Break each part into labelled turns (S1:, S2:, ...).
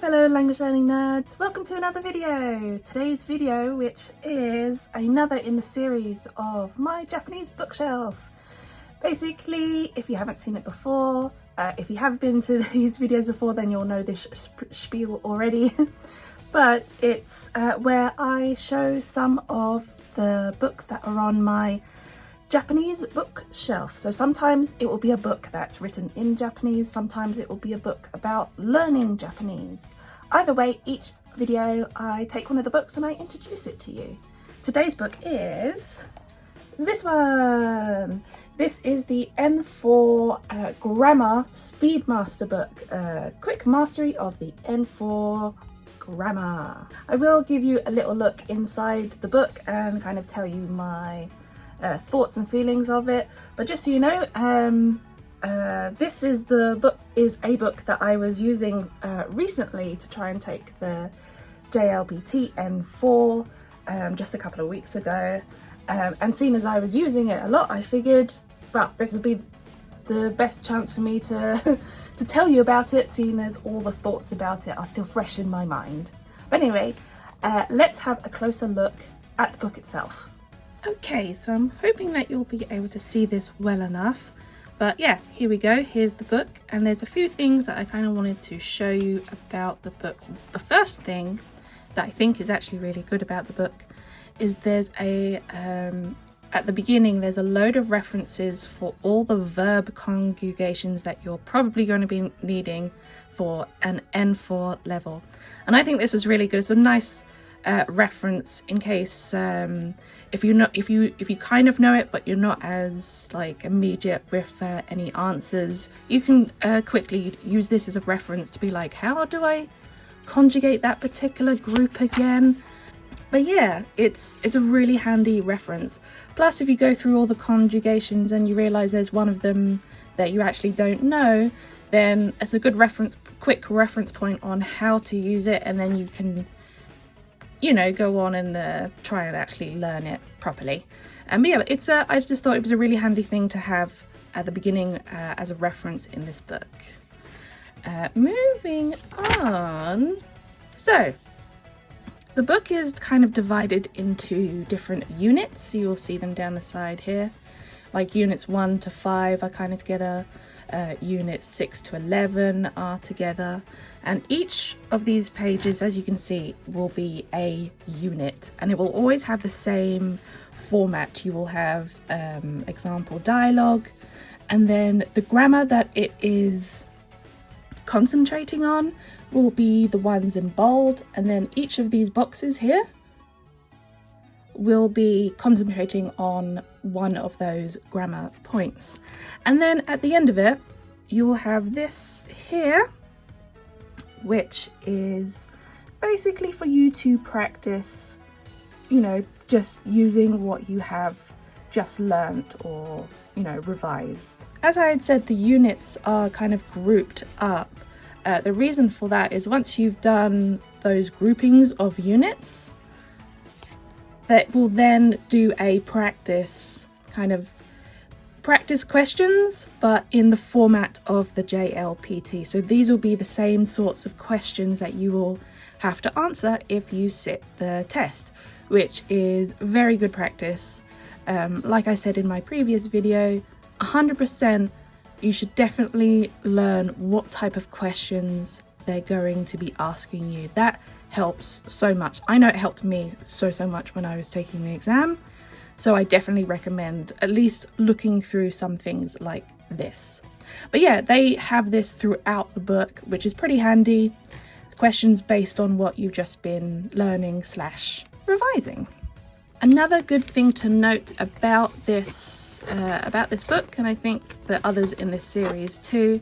S1: fellow language learning nerds, welcome to another video. Today's video, which is another in the series of my Japanese bookshelf. Basically, if you haven't seen it before, if you have been to these videos before, then you'll know this spiel already. But it's where I show some of the books that are on my Japanese bookshelf. So sometimes it will be a book that's written in Japanese, sometimes it will be a book about learning Japanese. Either way, each video I take one of the books and I introduce it to you. Today's book is this one. This is the N4 Grammar Speedmaster book, Quick Mastery of the N4 Grammar. I will give you a little look inside the book and kind of tell you my thoughts and feelings of it, but just so you know, this is a book that I was using recently to try and take the Jlpt N4 just a couple of weeks ago, and seeing as I was using it a lot, I figured, well, this would be the best chance for me to to tell you about it, seeing as all the thoughts about it are still fresh in my mind. But anyway, let's have a closer look at the book itself. Okay, so I'm hoping that you'll be able to see this well enough, but yeah, here we go. Here's the book, and there's a few things that I kind of wanted to show you about the book. The first thing that I think is actually really good about the book is there's a at the beginning there's a load of references for all the verb conjugations that you're probably going to be needing for an N4 level, and I think this was really good. It's a nice reference in case if you kind of know it but you're not as like immediate with any answers, you can quickly use this as a reference to be like, how do I conjugate that particular group again? But yeah, it's a really handy reference. Plus, if you go through all the conjugations and you realize there's one of them that you actually don't know, then it's a good quick reference point on how to use it, and then you can, you know, go on and try and actually learn it properly. But yeah, it's I just thought it was a really handy thing to have at the beginning as a reference in this book. Moving on. So the book is kind of divided into different units. You'll see them down the side here. Like units 1 to 5 are kind of together. Units 6 to 11 are together, and each of these pages, as you can see, will be a unit, and it will always have the same format. You will have example dialogue, and then the grammar that it is concentrating on will be the ones in bold, and then each of these boxes here will be concentrating on one of those grammar points. And then at the end of it, you will have this here, which is basically for you to practice, you know, just using what you have just learned or, you know, revised. As I had said, the units are kind of grouped up. The reason for that is once you've done those groupings of units, that will then do a practice questions, but in the format of the Jlpt. So these will be the same sorts of questions that you will have to answer if you sit the test, which is very good practice. Like I said in my previous video, 100% you should definitely learn what type of questions they're going to be asking you. That helps so much. I know it helped me so much when I was taking the exam, so I definitely recommend at least looking through some things like this. But yeah, they have this throughout the book, which is pretty handy. Questions based on what you've just been learning / revising. Another good thing to note about this book, and I think the others in this series too,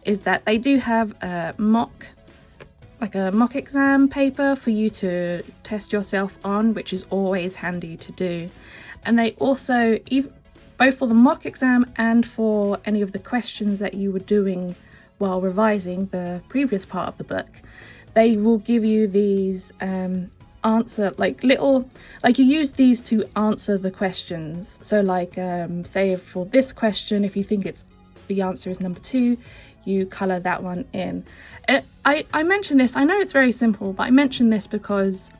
S1: is that they do have a mock exam paper for you to test yourself on, which is always handy to do. And they also, both for the mock exam and for any of the questions that you were doing while revising the previous part of the book, they will give you these you use these to answer the questions. So like say for this question, if you think the answer is number 2, you colour that one in. I mention this, I know it's very simple, but I mention this because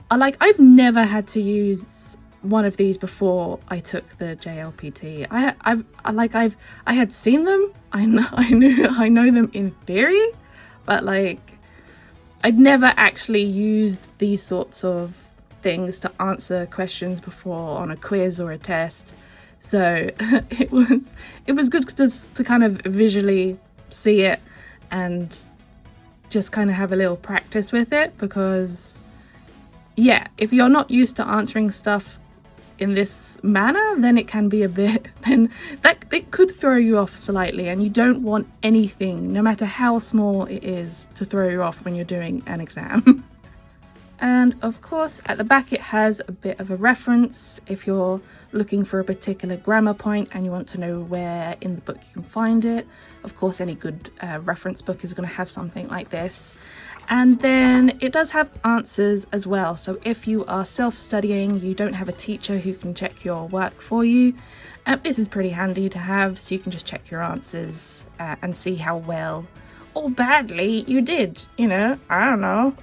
S1: I've never had to use one of these before I took the Jlpt. I had seen them, I know them in theory, but like I'd never actually used these sorts of things to answer questions before on a quiz or a test. So it was good to kind of visually see it and just kind of have a little practice with it, because yeah, if you're not used to answering stuff in this manner, then it can be then it could throw you off slightly, and you don't want anything, no matter how small it is, to throw you off when you're doing an exam. And of course at the back it has a bit of a reference if you're looking for a particular grammar point and you want to know where in the book you can find it. Of course any good reference book is going to have something like this. And then it does have answers as well, so if you are self-studying, you don't have a teacher who can check your work for you, this is pretty handy to have, so you can just check your answers and see how well or badly you did, you know, I don't know.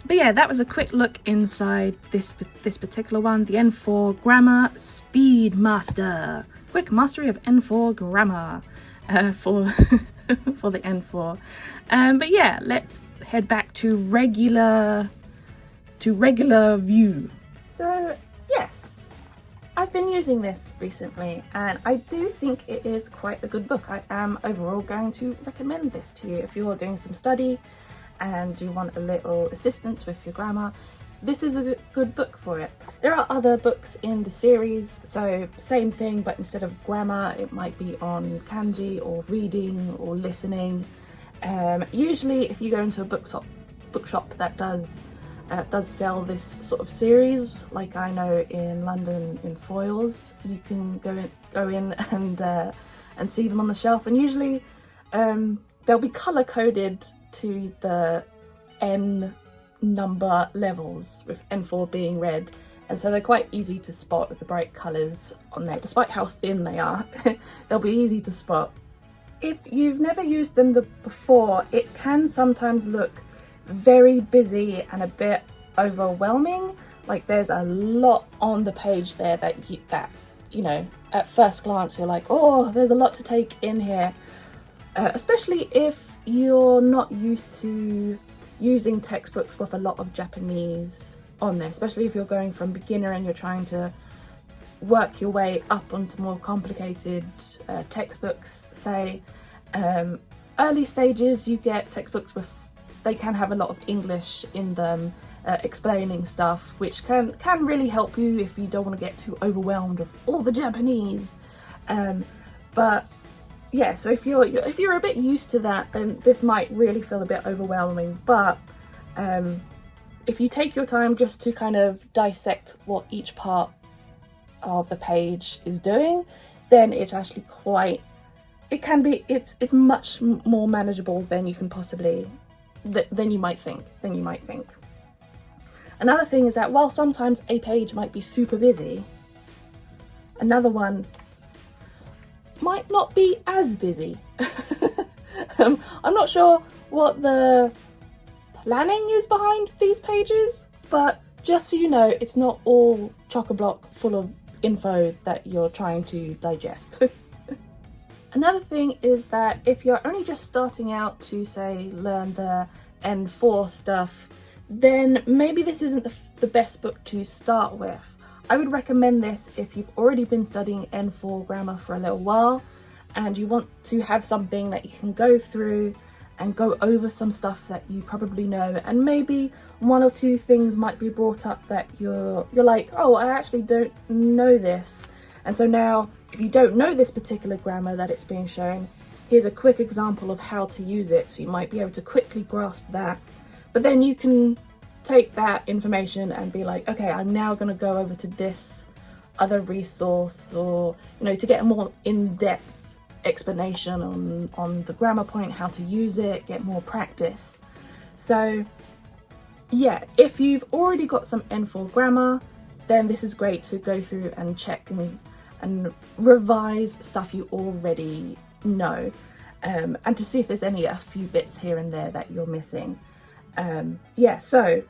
S1: But yeah, that was a quick look inside this particular one, the N4 Grammar Speed Master. Quick mastery of N4 grammar for the N4. But yeah, let's head back to regular view.
S2: So yes, I've been using this recently and I do think it is quite a good book. I am overall going to recommend this to you if you're doing some study and you want a little assistance with your grammar. This is a good book for it. There are other books in the series, so same thing, but instead of grammar it might be on kanji or reading or listening. Usually if you go into a bookshop that does sell this sort of series, like I know in London in Foyles, you can go in and see them on the shelf, and usually they'll be colour coded to the N number levels, with N4 being red, and so they're quite easy to spot with the bright colours on there. Despite how thin they are, they'll be easy to spot. If you've never used them before, it can sometimes look very busy and a bit overwhelming. Like there's a lot on the page there that you know, at first glance you're like, oh, there's a lot to take in here. Especially if you're not used to using textbooks with a lot of Japanese on there, especially if you're going from beginner and you're trying to work your way up onto more complicated textbooks. Say early stages you get textbooks with, they can have a lot of English in them, explaining stuff, which can really help you if you don't want to get too overwhelmed with all the Japanese. But yeah, so if you're a bit used to that, then this might really feel a bit overwhelming. But if you take your time just to kind of dissect what each part of the page is doing, then it's actually it's much more manageable than you can possibly than you might think. Another thing is that while sometimes a page might be super busy, another one might not be as busy. I'm not sure what the planning is behind these pages, but just so you know, it's not all chock-a-block full of info that you're trying to digest. Another thing is that if you're only just starting out to, say, learn the N4 stuff, then maybe this isn't the best book to start with. I would recommend this if you've already been studying N4 grammar for a little while and you want to have something that you can go through and go over some stuff that you probably know, and maybe one or two things might be brought up that you're like, oh, I actually don't know this. And so now if you don't know this particular grammar that it's being shown, here's a quick example of how to use it, so you might be able to quickly grasp that. But then you can take that information and be like, okay, I'm now going to go over to this other resource, or, you know, to get a more in-depth explanation on the grammar point, how to use it, get more practice. So yeah, if you've already got some N4 grammar, then this is great to go through and check and revise stuff you already know. and to see if there's a few bits here and there that you're missing. Yeah, so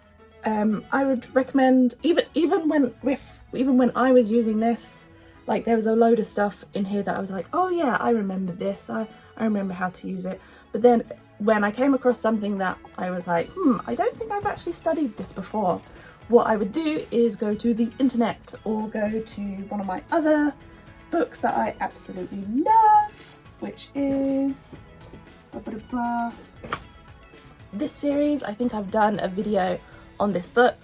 S2: I would recommend, even when I was using this, like there was a load of stuff in here that I was like, oh yeah, I remember this, I remember how to use it. But then when I came across something that I was like, I don't think I've actually studied this before, what I would do is go to the internet or go to one of my other books that I absolutely love, which is this series. I think I've done a video on this book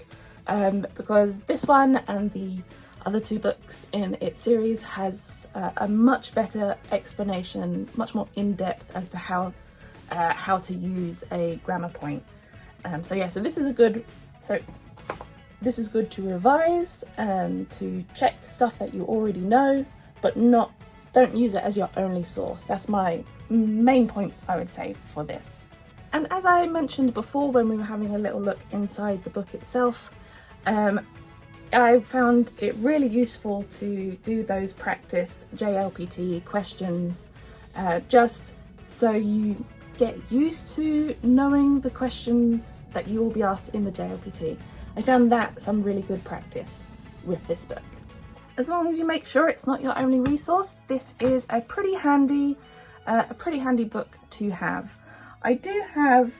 S2: because this one and the other two books in its series has a much better explanation, much more in-depth as to how to use a grammar point. So yeah, so this is good to revise and to check stuff that you already know, but don't use it as your only source. That's my main point, I would say, for this. And as I mentioned before when we were having a little look inside the book itself, I found it really useful to do those practice JLPT questions, just so you get used to knowing the questions that you will be asked in the JLPT. I found that some really good practice with this book. As long as you make sure it's not your only resource, this is a pretty handy book to have. I do have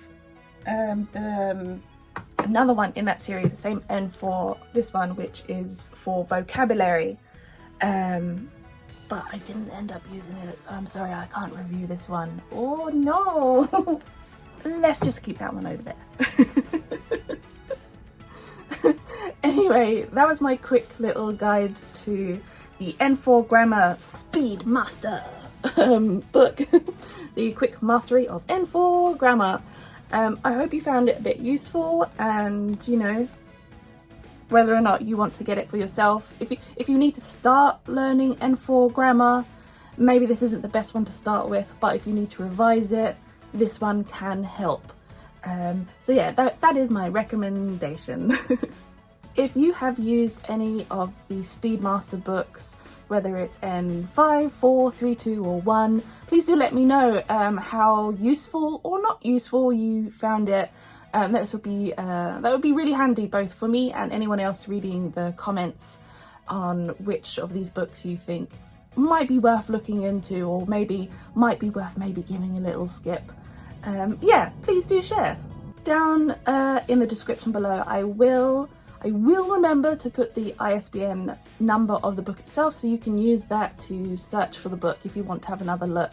S2: another one in that series, the same end for this one, which is for vocabulary, but I didn't end up using it, so I'm sorry I can't review this one. Oh no! Let's just keep that one over there. Anyway, that was my quick little guide to the N4 Grammar Speed Master book, the quick mastery of N4 Grammar. I hope you found it a bit useful, and you know, whether or not you want to get it for yourself, if you need to start learning N4 grammar, maybe this isn't the best one to start with, but if you need to revise it, this one can help. So yeah, that is my recommendation. If you have used any of the Speedmaster books, whether it's N5, 4, 3, 2 or 1, please do let me know how useful or not useful you found it. That would be really handy both for me and anyone else reading the comments on which of these books you think might be worth looking into, or might be worth giving a little skip. Yeah, please do share. Down in the description below, I will remember to put the ISBN number of the book itself, so you can use that to search for the book if you want to have another look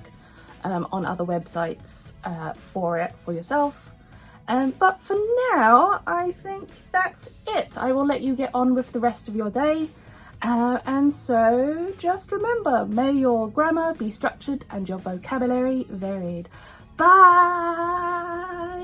S2: on other websites for it for yourself. But for now, I think that's it. I will let you get on with the rest of your day. And so just remember, may your grammar be structured and your vocabulary varied. Bye!